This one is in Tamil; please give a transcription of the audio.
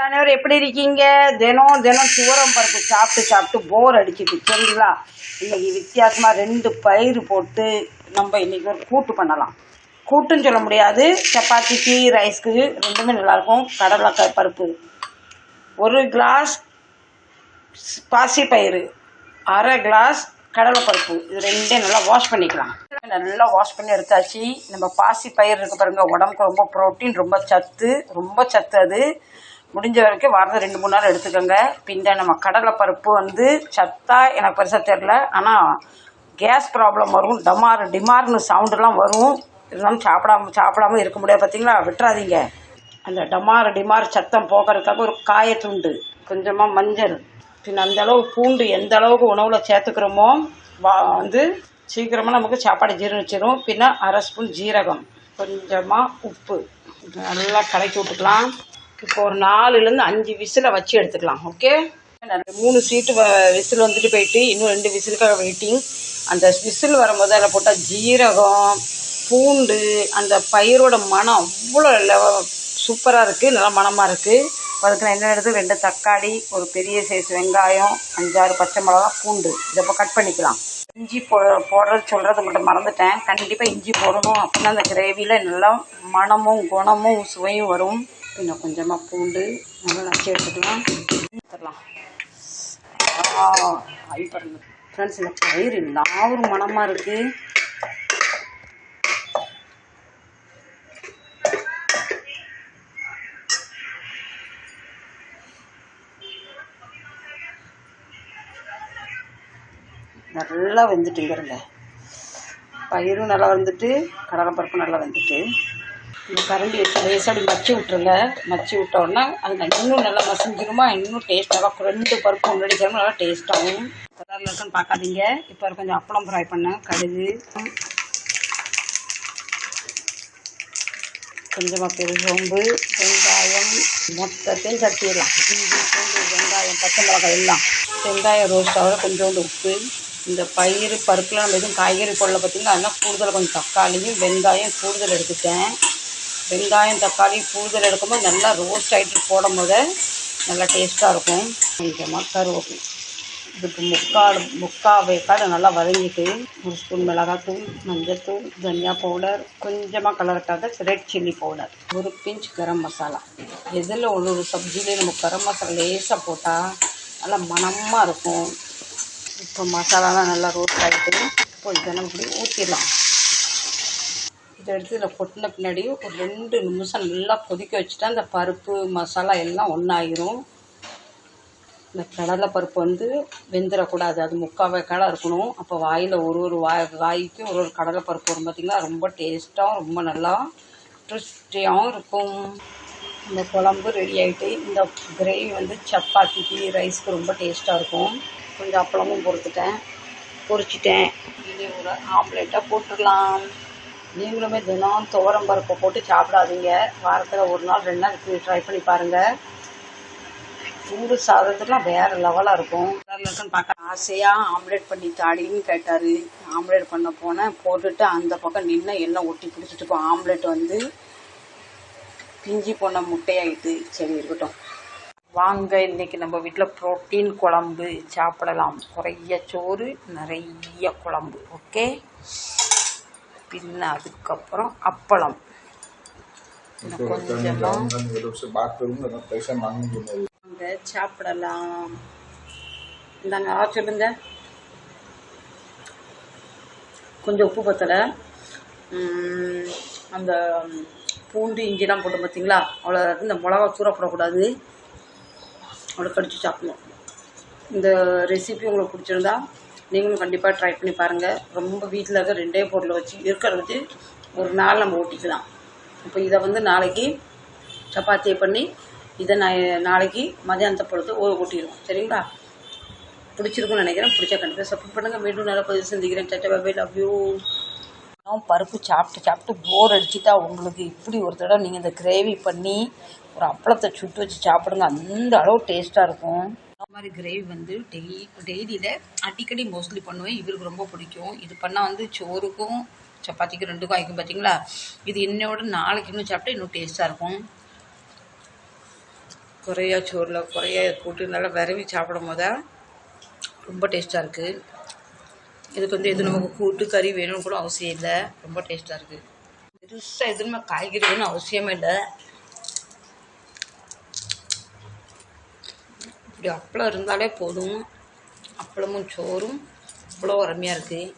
அனைவரும் எப்படி இருக்கீங்க? தினம் தினம் துவரம் பருப்பு சாப்பிட்டு சாப்பிட்டு போர் அடிச்சுட்டு சரிங்களா? இன்னைக்கு வித்தியாசமாக 2 பயிர் போட்டு நம்ம இன்னைக்கு ஒரு கூட்டு பண்ணலாம். கூட்டுன்னு சொல்ல முடியாது, சப்பாத்திக்கு ரைஸ்க்கு ரெண்டுமே நல்லாயிருக்கும். கடலைக்காய் பருப்பு 1 கிளாஸ், பாசிப்பயிறு 1/2 கிளாஸ், கடலைப்பருப்பு இது ரெண்டையும் நல்லா வாஷ் பண்ணிக்கலாம். நல்லா வாஷ் பண்ணி எடுத்தாச்சு. நம்ம பாசிப்பயிறு இருக்க பாருங்க, உடம்புக்கு ரொம்ப ப்ரோட்டீன், ரொம்ப சத்து. அது முடிஞ்ச வரைக்கும் வாரத்தில் 2-3 நாள் எடுத்துக்கோங்க. பின்ன நம்ம கடலைப்பருப்பு வந்து சத்தா எனக்கு பெருசாக தெரில, ஆனால் கேஸ் ப்ராப்ளம் வரும், டிமார்னு சவுண்டுலாம் வரும். இருந்தாலும் சாப்பிடாம இருக்க முடியாது. பார்த்தீங்களா, விட்டுறாதீங்க. அந்த டிமார் சத்தம் போகிறதுக்காக ஒரு காயத்துண்டு, கொஞ்சமாக மஞ்சள், பின் அந்தளவு பூண்டு எந்த அளவுக்கு உணவில் சேர்த்துக்கிறோமோ வந்து சீக்கிரமாக நமக்கு சாப்பாடு ஜீரணிச்சிடும். பின்ன 1/2 ஸ்பூன் ஜீரகம், கொஞ்சமாக உப்பு நல்லா கலக்கி விட்டுக்கலாம். இப்போ ஒரு 4-5 விசிலை வச்சு எடுத்துக்கலாம். ஓகே, 3 சீட்டு விசில் வந்துட்டு போயிட்டு இன்னும் 2 விசிலுக்காக வெயிட்டிங். அந்த விசில் வரும்போது அதில் போட்டால் ஜீரகம், பூண்டு, அந்த பயிரோட மனம் அவ்வளோ சூப்பராக இருக்குது, நல்லா மனமாக இருக்குது. அதுக்கு நான் என்ன எடுத்து 2 தக்காளி, ஒரு பெரிய சைஸ் வெங்காயம், 5-6 பச்சை மிளகா, பூண்டு இதை இப்போ கட் பண்ணிக்கலாம். இஞ்சி போடுறது சொல்கிறது மட்டும் மறந்துட்டேன். கண்டிப்பாக இஞ்சி போடணும், அப்படின்னா அந்த கிரேவியில் நல்லா மணமும் குணமும் சுவையும் வரும். இன்னும் கொஞ்சமாக பூண்டு நல்லா நச்சு எடுத்துக்கலாம். பாருங்க ஃப்ரெண்ட்ஸ், இந்த பயிர் ஒரு மணமாக இருக்குது. நல்லா வெந்துட்டுங்கிறங்க, பயிரும் நல்லா வந்துட்டு, கடலைப்பருப்பு நல்லா வந்துட்டு. இந்த கரண்டி வச்சு லேசாக அப்படி மச்சி விட்டுருங்க. மச்சி விட்டோன்னா அது இன்னும் நல்லா மசிஞ்சிருமா, இன்னும் டேஸ்ட்டாக 2 பருப்பு முன்னாடி சேர்ந்து நல்லா டேஸ்ட்டாகும். கலரில் இருக்குன்னு பார்க்காதீங்க. இப்போ கொஞ்சம் அப்பளம் ஃப்ரை பண்ணேன், கடுகு, கொஞ்சமாக பெருசோம்பு, வெங்காயம் மொத்தத்தையும் தட்டிடலாம். இஞ்சி, பூண்டு, வெங்காயம், பச்சை மிளகாய் எல்லாம் வெங்காயம் ரோஸ்ட் ஆகிற கொஞ்சோண்டு உப்பு. இந்த பயிர் பருப்பில் நம்ம எதுவும் காய்கறி போடல பார்த்தீங்கன்னா, அதெல்லாம் கூடுதல் கொஞ்சம் தக்காளியும் வெங்காயம் கூடுதல் எடுத்துட்டேன். வெங்காயம் தக்காளி கூடுதல் எடுக்கும்போது நல்லா ரோஸ்ட் ஆகிட்டு போடும் போது நல்லா டேஸ்ட்டாக இருக்கும். கொஞ்சமாக கருவேப்பிலை, இதுக்கு முக்கால் வேக்காடு நல்லா வதங்கிட்டு 1 ஸ்பூன் மிளகாத்தூள், மஞ்சள்தூள், தனியா பவுடர், கொஞ்சமாக கலருக்காக red chilli powder, 1 pinch garam masala. எதில் ஒரு சப்ஜிலே நம்ம கரம் மசாலா லேசாக போட்டால் நல்லா மணமாக இருக்கும். இப்போ மசாலாலாம் நல்லா ரோஸ்ட் ஆகிட்டு இப்போ இதை நம்ம இப்படி ஊற்றிடலாம். இதை எடுத்து இதில் கொட்டின பின்னாடி ஒரு 2 நிமிஷம் நல்லா கொதிக்க வச்சுட்டா அந்த பருப்பு மசாலா எல்லாம் ஒன்றாயிரும். இந்த கடலை பருப்பு வந்து வெந்துடக்கூடாது, அது முக்கால் வேக்காடாக இருக்கணும். அப்போ வாயில் ஒரு வாய்க்கும் ஒரு கடலை பருப்பு வரும் பார்த்திங்களா, ரொம்ப டேஸ்ட்டாகவும் ரொம்ப நல்லா ட்ரிஸ்டியாகவும் இருக்கும். இந்த குழம்பு ரெடி ஆகிட்டு, இந்த கிரேவி வந்து சப்பாத்திக்கு ரைஸ்க்கு ரொம்ப டேஸ்ட்டாக இருக்கும். கொஞ்சம் அப்பளமும் பொரிச்சிட்டேன். இனி ஒரு ஆம்லேட்டாக போட்டுடலாம். நீங்களுமே தினம் துவரம் பருப்பை போட்டு சாப்பிடாதீங்க. வாரத்தில் 1 நாள் 2 நாள் ட்ரை பண்ணி பாருங்கள். சூடு சாதத்துக்குலாம் வேறு லெவலாக இருக்கும். இருக்குன்னு பார்க்க ஆசையாக ஆம்லேட் பண்ணி தாடின்னு கேட்டார். ஆம்லேட் பண்ண போனேன், போட்டுட்டு அந்த பக்கம் நின்று எல்லாம் ஒட்டி பிடிச்சிட்டு இப்போ ஆம்லேட் வந்து பிஞ்சி போன முட்டையாகிட்டு. சரி இருக்கட்டும், வாங்க இன்றைக்கி நம்ம வீட்டில் ப்ரோட்டீன் குழம்பு சாப்பிடலாம். குறைய சோறு, நிறைய குழம்பு. ஓகே, பின்ன அதுக்கப்புறம் அப்பளம் கொஞ்சமாக சாப்பிடலாம். இந்தாங்க சொல்லுங்க. கொஞ்சம் உப்பு பத்தலை, அந்த பூண்டு இஞ்சிலாம் போட்டு பார்த்தீங்களா, அவ்வளோ இந்த மிளகா தூரப்படக்கூடாது, அவ்வளோ கடிச்சு சாப்பிடணும். இந்த ரெசிபி உங்களுக்கு பிடிச்சிருந்தா நீங்களும் கண்டிப்பாக ட்ரை பண்ணி பாருங்கள். ரொம்ப வீட்டில் இருக்க 2 பொருளை வச்சு இருக்கிறத வச்சு ஒரு நாள் நம்ம ஓட்டிக்கலாம். இப்போ இதை வந்து நாளைக்கு சப்பாத்தியை பண்ணி இதை நாளைக்கு மதியானத்தை பொறுத்து ஓட்டிடுவோம். சரிங்களா? பிடிச்சிருக்குன்னு நினைக்கிறேன். பிடிச்சா கண்டிப்பாக சப்போர்ட் பண்ணுங்கள். மீண்டும் நல்ல பதிவு சந்திக்கிறேன். சட்டை பை, லவ் யூ. பருப்பு சாப்பிட்டு போர் அடிச்சுட்டா உங்களுக்கு இப்படி ஒரு தடவை நீங்கள் இந்த கிரேவி பண்ணி ஒரு அப்பளத்தை சுட்டு வச்சு சாப்பிடுங்க, அந்த அளவு டேஸ்ட்டாக இருக்கும். இந்த மாதிரி கிரேவி வந்து டெய்லியில் அடிக்கடி மோஸ்ட்லி பண்ணுவேன். இவருக்கு ரொம்ப பிடிக்கும். இது பண்ணால் வந்து சோறுக்கும் சப்பாத்திக்கும் 2க்கும் ஆகிக்கும் பார்த்தீங்களா. இது என்னோட நாளைக்கு இன்னும் சாப்பிட்டா இன்னும் டேஸ்ட்டாக இருக்கும். குறையா சோறில் குறையா போட்டு நல்லா விரவி சாப்பிடும் போது ரொம்ப டேஸ்ட்டாக இருக்குது. இதுக்கு வந்து எது நமக்கு கூட்டு கறி வேணும்னு கூட அவசியம் இல்லை, ரொம்ப டேஸ்ட்டாக இருக்குது. பெருசாக எதுவுமே காய்கறி வேணும்னு அவசியமே இல்லை. இப்படி அப்பளம் இருந்தாலே போதும். அப்பளமும் சோறும் அவ்வளோ அருமையாக இருக்குது.